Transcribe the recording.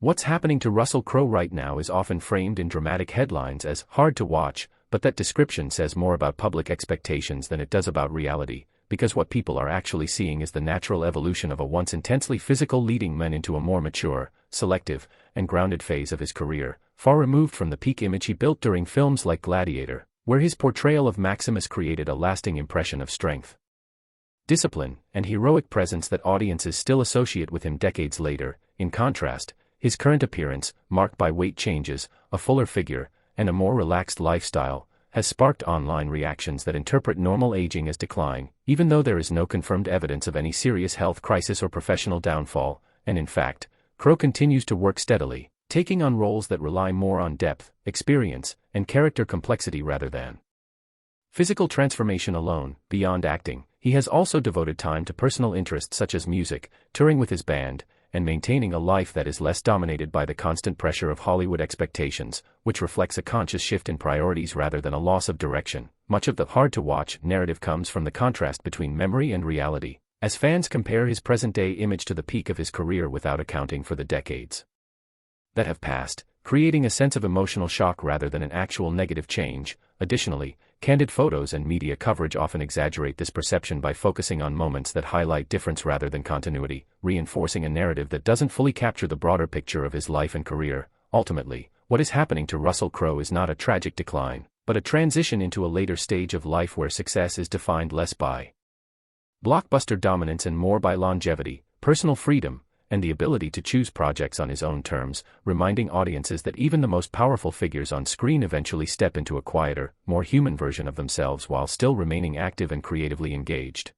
What's happening to Russell Crowe right now is often framed in dramatic headlines as hard to watch, but that description says more about public expectations than it does about reality, because what people are actually seeing is the natural evolution of a once intensely physical leading man into a more mature, selective, and grounded phase of his career, far removed from the peak image he built during films like Gladiator, where his portrayal of Maximus created a lasting impression of strength, discipline, and heroic presence that audiences still associate with him decades later. In contrast, his current appearance, marked by weight changes, a fuller figure, and a more relaxed lifestyle, has sparked online reactions that interpret normal aging as decline, even though there is no confirmed evidence of any serious health crisis or professional downfall, and in fact, Crowe continues to work steadily, taking on roles that rely more on depth, experience, and character complexity rather than physical transformation alone. Beyond acting, he has also devoted time to personal interests such as music, touring with his band, and maintaining a life that is less dominated by the constant pressure of Hollywood expectations, which reflects a conscious shift in priorities rather than a loss of direction. Much of the hard-to-watch narrative comes from the contrast between memory and reality, as fans compare his present-day image to the peak of his career without accounting for the decades that have passed, creating a sense of emotional shock rather than an actual negative change. Additionally, candid photos and media coverage often exaggerate this perception by focusing on moments that highlight difference rather than continuity, reinforcing a narrative that doesn't fully capture the broader picture of his life and career. Ultimately, what is happening to Russell Crowe is not a tragic decline, but a transition into a later stage of life where success is defined less by blockbuster dominance and more by longevity, personal freedom, and the ability to choose projects on his own terms, reminding audiences that even the most powerful figures on screen eventually step into a quieter, more human version of themselves while still remaining active and creatively engaged.